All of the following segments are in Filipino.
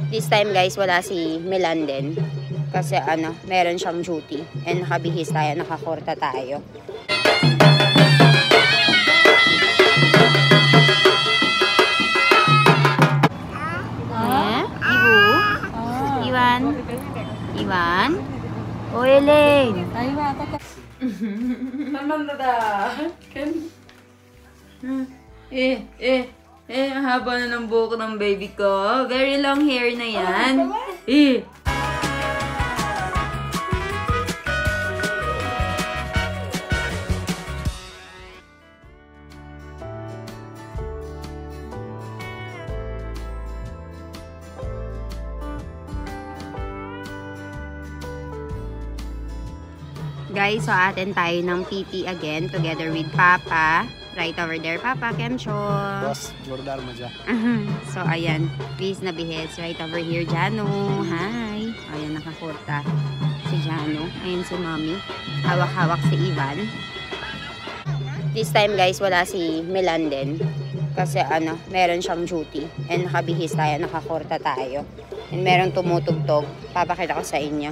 This time guys, wala si Milan din. Kasi meron siyang duty. And nakabihis tayo, nakakorta tayo. Iwan? Iwan? O Elaine? Ang haba na ng buhok ng baby ko. Very long hair na yan. Guys, so atin tayo ng PT again together with Papa. Right over there, Papa. Kemcho. Boss, Jordar maja. So, ayan. Bihis na bihis. Right over here, Jano. Hi. Ayan, nakakurta si Jano. Ayan si Mommy. Hawak-hawak si Ivan. This time, guys, wala si Milan din. Kasi, meron siyang duty. And nakabihis tayo, nakakurta tayo. And meron tumutugtog. Papakita ko sa inyo.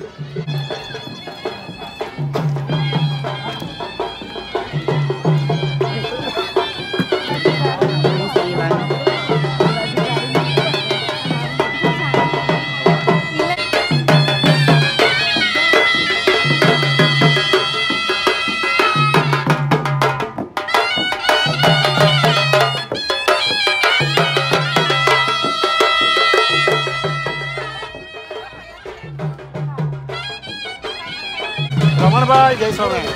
Bye, guys. Okay.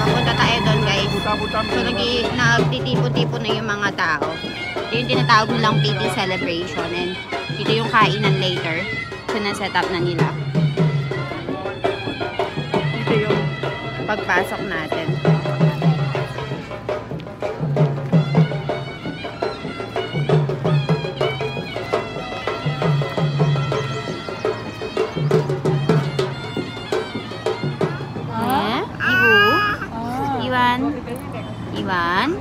Papunta tayo doon, guys. So, nagtitipon-tipon na yung mga tao. Ito yung tinatawag nilang PT celebration. And ito yung kainan later. So, na-set up na nila. Ito yung pagpasok natin. Iwan?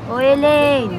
O Elaine?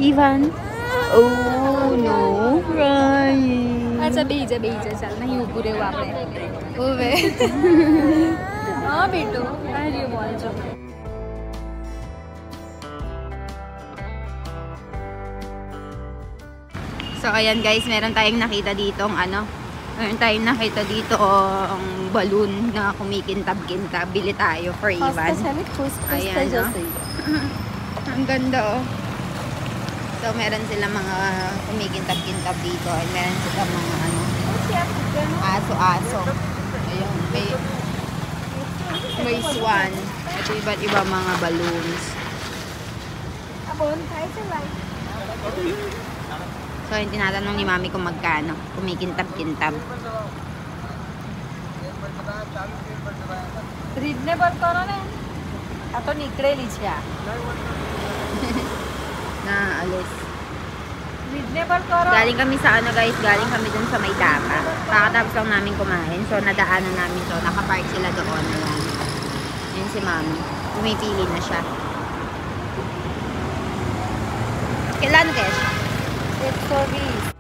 Ivan? Oh no, crying. अच्छा बीज चल नहीं पूरे वापरे ओवे हाँ बेटो अरे बोल जो So, ayan guys, meron tayong nakita dito ang balloon na kumikintab-kintab. Bili tayo for Ivan. Ayan, no? Ang ganda, oh. So, meron silang mga kumikintab-kintab dito. At meron silang mga, aso-aso. Ayun, may swan. Ito iba't iba mga balloons. So, yung tinatanong ni Mami kung magkano. Kumikintab-kintab. Reasonable करो ना. Ato nikreली siya. Naalis. Reasonable करो. Galing kami sa guys, galing kami dun sa Maydapa. Kakatapos lang namin kumain. So, nadaanan namin to. Nakapark sila doon. Ayan. Yun si Mami. Pumipili na siya. Kailan, Kesh? It's so easy.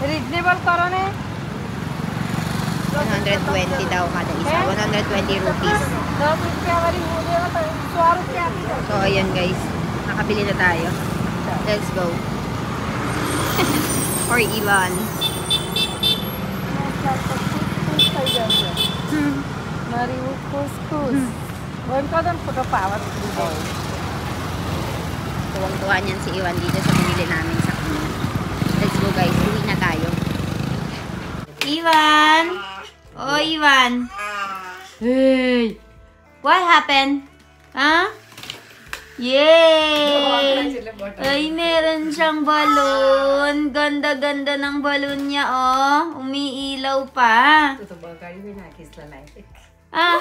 Reasonable करो ना. 120 daw kada isa. 120 rupees. 10 रुपया वाली हो गया तो 100 रुपया भी दो. So, ayan guys. Nakabili na tayo. Let's go. For Ivan. Mari वो couscous. One kadam photo power. Tuwang-tuwa niyan si Ivan dito sa binili namin sa kanya. Let's go guys. Uwi na tayo. Ivan! Oh, Ivan! Hey! What happened? Huh? Yay! Ay, meron siyang balon. Ganda-ganda ng balon niya, oh. Umiilaw pa. Ah,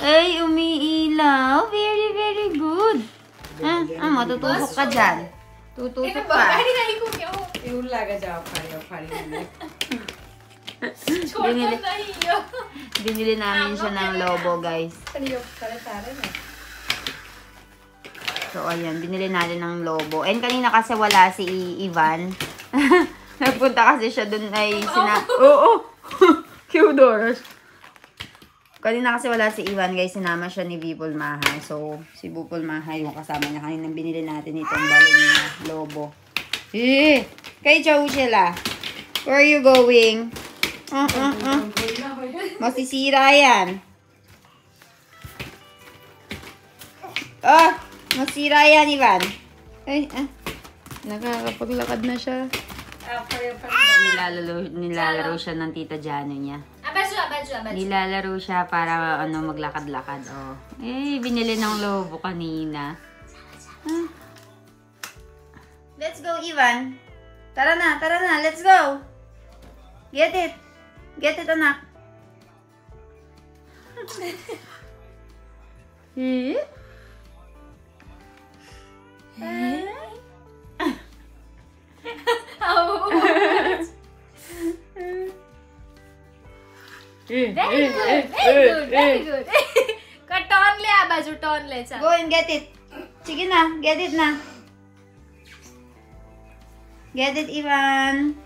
ay, umiilaw. Very, very good. Matutusok ka dyan. Tutusok ka. Binili namin siya ng lobo, guys. So, ayan. Binili natin ng lobo. And kanina kasi wala si Ivan. Nagpunta kasi siya dun ay Cudoros. Kanina kasi wala si Ivan, guys. Sinama siya ni Bipol Mahay. So, si Bipol Mahay yung kasama niya. Kanina binili natin itong balon niya. Lobo. Kay Chow sila. Where are you going? Masisira yan. Masira yan, Ivan. Ay, nakakapaglakad na siya. Nilalaro siya ng tita Jano niya. Nilalaro siya para maglakad-lakad. Oh. Binili ng lobo kanina. Let's go, Ivan. Tara na, let's go. Get it. Get it, anak. Very good. Turn ले आ बाजू, turn ले चल. Go and get it. Sige na, get it na. Get it, Ivan.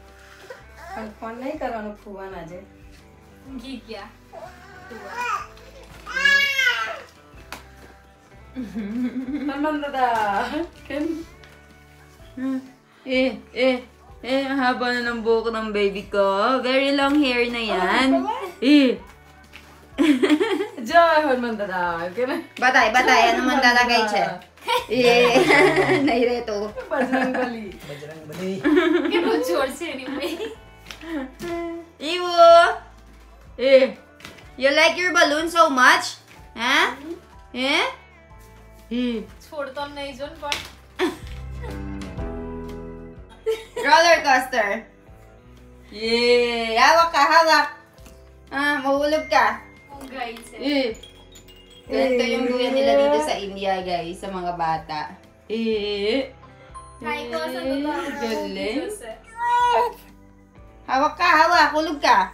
Phone नहीं करवानो फुआ ना जे. की क्या? Haba na ng buhok ng baby ko. Very long hair na yan. Joy Horman dada. Batay. Ano man talagay siya? Naireto. Bajrang Bali. Kano जोर से नहीं मैं. Iwo! You like your balloon so much? Huh? छोड़ता नहीं जोन पर. Roller coaster. Hawak. Mahulog ka. Ganito yung duyan nila dito sa India, guys, sa mga bata. Galing. Hawak ka. Hulog ka.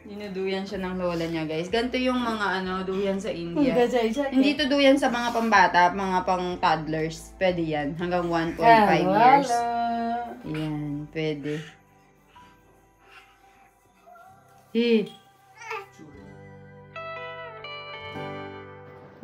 Dinuduyan siya ng lola niya, guys. Ganito yung mga duyan sa India. Hindi to duyan sa mga pambata, mga pang toddlers. Pwede yan. Hanggang 1.5 years. Yan, pwede.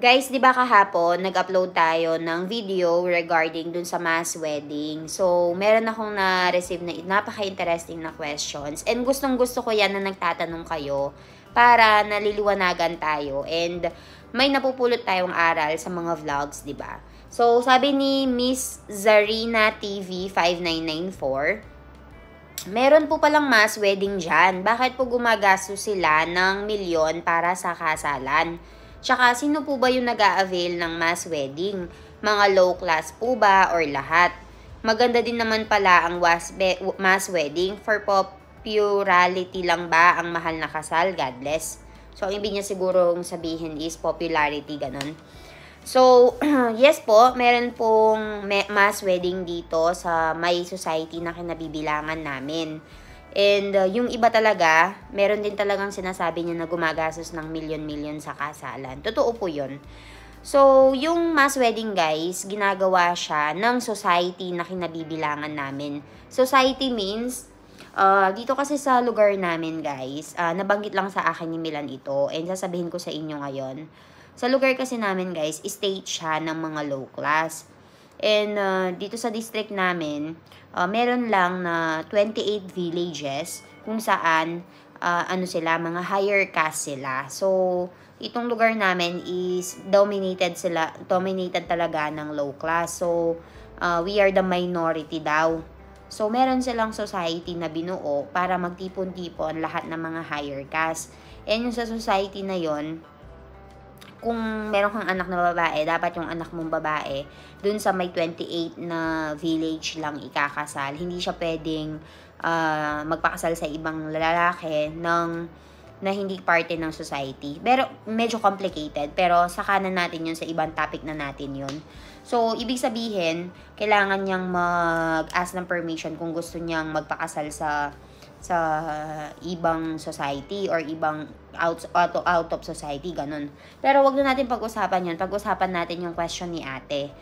Guys, di ba kahapon, nag-upload tayo ng video regarding dun sa mass wedding. So, meron akong na-receive na napaka-interesting na questions. And gustong-gusto ko yan na nagtatanong kayo para naliliwanagan tayo. And may napupulot tayong aral sa mga vlogs, di ba? So, sabi ni Miss Zarina TV 5994, meron po palang mass wedding dyan. Bakit po gumagastos sila ng milyon para sa kasalan? Tsaka, sino po ba yung nag-a-avail ng mass wedding? Mga low class po ba or lahat? Maganda din naman pala ang mass wedding. For popularity lang ba ang mahal na kasal? God bless. So, ang ibig niya sigurong sabihin is popularity, ganun. So, yes po, meron pong mass wedding dito sa may society na kinabibilangan namin. And yung iba talaga, meron din talagang sinasabi niya na gumagastos ng milyon-milyon sa kasalan. Totoo po yun. So, yung mass wedding guys, ginagawa siya ng society na kinabibilangan namin. Society means, dito kasi sa lugar namin guys, nabanggit lang sa akin ni Milan ito and sasabihin ko sa inyo ngayon. Sa lugar kasi namin guys, state siya ng mga low class. And dito sa district namin, meron lang na 28 villages kung saan mga higher caste sila. So, itong lugar namin is dominated talaga ng low class. So, we are the minority daw. So, meron silang society na binuo para magtipon-tipon lahat ng mga higher caste. And yung sa society na yon, kung meron kang anak na babae, dapat yung anak mong babae, dun sa may 28 na village lang ikakasal. Hindi siya pwedeng magpakasal sa ibang lalaki na hindi parte ng society. Pero, medyo complicated. Pero, saka na natin yun sa ibang topic na natin yun. So, ibig sabihin, kailangan niyang mag-ask ng permission kung gusto niyang magpakasal sa ibang society or ibang out of society, ganun. Pero wag na natin pag-usapan yun. Pag-usapan natin yung question ni ate.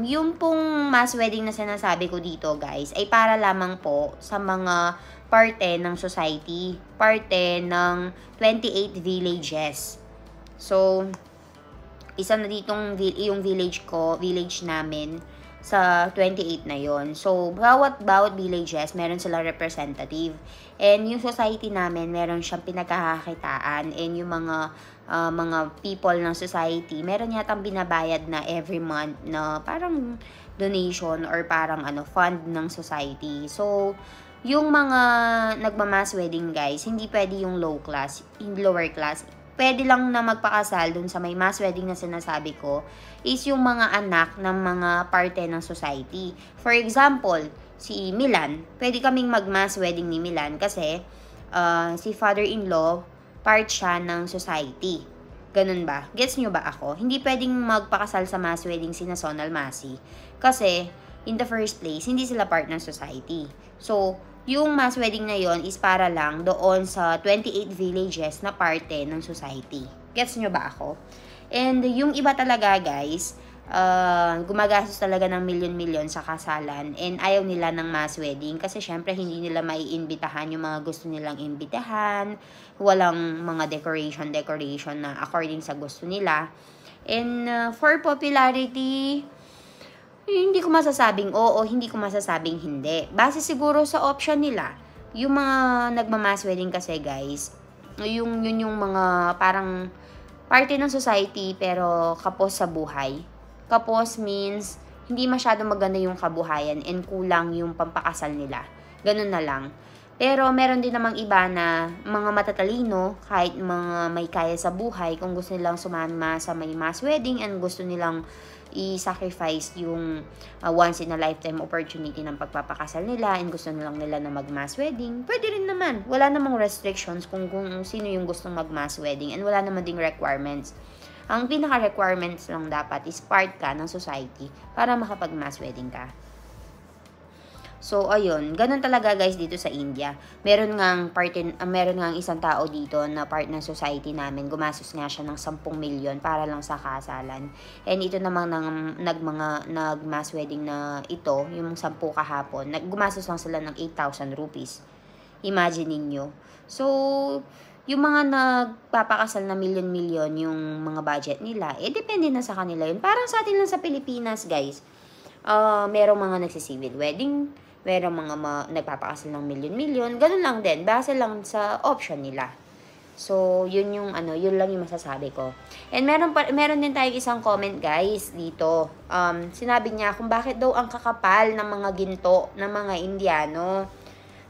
Yung pong mass wedding na sinasabi ko dito, guys, ay para lamang po sa mga parte ng society, parte ng 28 villages. So, isa na ditong yung village namin sa 28 na yon. So, bawat villages, meron silang representative. And yung society namin, meron siyang pinagkakakitaan. And yung mga people ng society, meron yatang binabayad na every month na parang donation or parang fund ng society. So, yung mga nagmamass wedding guys, hindi pwede yung lower class. Pwede lang na magpakasal dun sa may mass wedding na sinasabi ko is yung mga anak ng mga parte ng society. For example, si Milan, pwede kaming mag-mass wedding ni Milan kasi si father-in-law, part siya ng society. Ganun ba? Gets nyo ba ako? Hindi pwedeng magpakasal sa mass wedding si Nason Almasi kasi in the first place, hindi sila part ng society. So, yung mass wedding na yon is para lang doon sa 28 villages na parte ng society. Gets nyo ba ako? And yung iba talaga guys, gumagastos talaga ng milyon-milyon sa kasalan and ayaw nila ng mass wedding kasi syempre hindi nila maiimbitahan yung mga gusto nilang imbitahan, walang mga decoration na according sa gusto nila. And for popularity, hindi ko masasabing oo, hindi ko masasabing hindi. Base siguro sa option nila. Yung mga nagmamass wedding kasi guys, yun yung mga parang parte ng society pero kapos sa buhay. Kapos means hindi masyado maganda yung kabuhayan and kulang yung pampakasal nila. Ganun na lang. Pero meron din namang iba na mga matatalino, kahit mga may kaya sa buhay, kung gusto nilang sumama sa may mass wedding and gusto nilang i-sacrifice yung once in a lifetime opportunity ng pagpapakasal nila and gusto nila na mag-mass wedding, pwede rin naman. Wala namang restrictions kung sino yung gustong mag-mass wedding and wala naman ding requirements. Ang pinaka-requirements lang dapat is part ka ng society para makapag-mass wedding ka. So, ayun. Ganun talaga guys dito sa India. Meron ngang isang tao dito na part ng society namin. Gumastos nga siya ng 10 milyon para lang sa kasalan. And ito namang nag-mass wedding na ito, yung 10 kahapon, gumastos lang sila ng 8,000 rupees. Imagine ninyo. So, yung mga nagpapakasal na milyon-milyon yung mga budget nila, depende na sa kanila yun. Parang sa atin lang sa Pilipinas, guys. Merong mga nagsisivil wedding, merong mga nagpapakasal ng milyon-milyon, ganun lang din, base lang sa option nila. So, yun lang yung masasabi ko. And meron din tayong isang comment, guys, dito. Sinabi niya kung bakit daw ang kakapal ng mga ginto ng mga Indiano.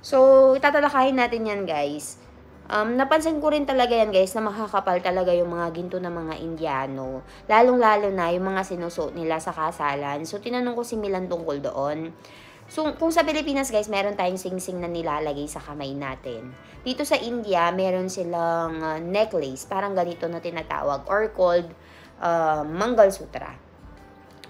So, tatalakayin natin yan, guys. Napansin ko rin talaga yan, guys, na makakapal talaga yung mga ginto ng mga Indiano. Lalong-lalo na yung mga sinusuot nila sa kasalan. So, tinanong ko si Milan tungkol doon. So, kung sa Pilipinas, guys, meron tayong sing-sing na nilalagay sa kamay natin. Dito sa India, meron silang necklace, parang ganito na tinatawag, or called Mangalsutra.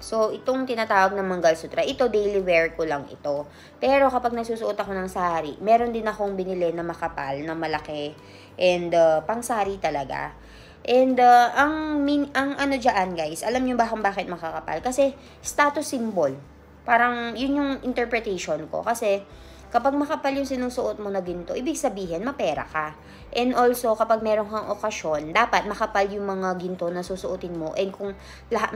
So, itong tinatawag na Mangalsutra, ito daily wear ko lang ito. Pero kapag nagsusuot ako ng sari, meron din akong binili na makapal, na malaki, and pang sari talaga. And ang ano dyan, guys, alam nyo ba kung bakit makakapal? Kasi status symbol. Parang yun yung interpretation ko. Kasi kapag makapal yung sinusuot mo na ginto, ibig sabihin mapera ka. And also, kapag meron kang okasyon, dapat makapal yung mga ginto na susuotin mo. And kung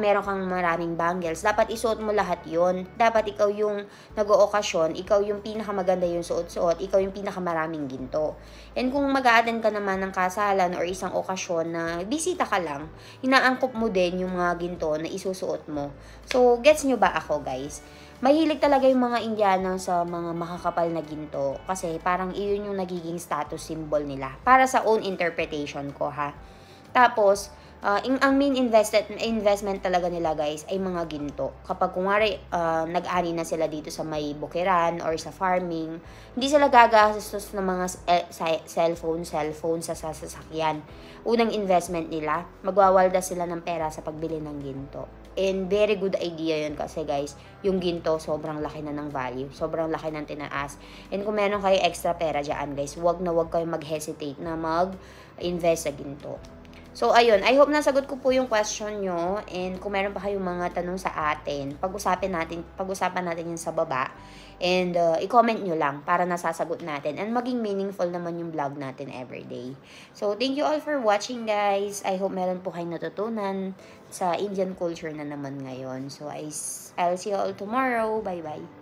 meron kang maraming bangles, dapat isuot mo lahat yon. Dapat ikaw yung nag-ookasyon, ikaw yung pinakamaganda yung suot-suot, ikaw yung pinakamaraming ginto. And kung mag-a-attend ka naman ng kasalan or isang okasyon na bisita ka lang, inaangkop mo din yung mga ginto na isusuot mo. So, gets nyo ba ako, guys? Mahilig talaga yung mga Indiano sa mga makakapal na ginto kasi parang iyon yung nagiging status symbol nila para sa own interpretation ko, ha. Tapos, ang main investment talaga nila, guys, ay mga ginto. Kapag kunwari nag-ani na sila dito sa may bukiran or sa farming, hindi sila gagastos ng mga cellphone sa sasakyan. Unang investment nila, magwawalda sila ng pera sa pagbili ng ginto. And very good idea yun kasi, guys, yung ginto sobrang laki na ng value, sobrang laki ng tinaas. And kung meron kayo extra pera dyan, guys, wag kayo mag-hesitate na mag-invest sa ginto. So, ayun, I hope nasagot ko po yung question nyo. And kung meron pa kayong mga tanong sa atin, pag-usapan natin yun sa baba. And i-comment nyo lang para nasasagot natin. And maging meaningful naman yung vlog natin everyday. So, thank you all for watching, guys. I hope meron po kayong natutunan sa Indian culture na naman ngayon. So, I'll see you all tomorrow. Bye-bye.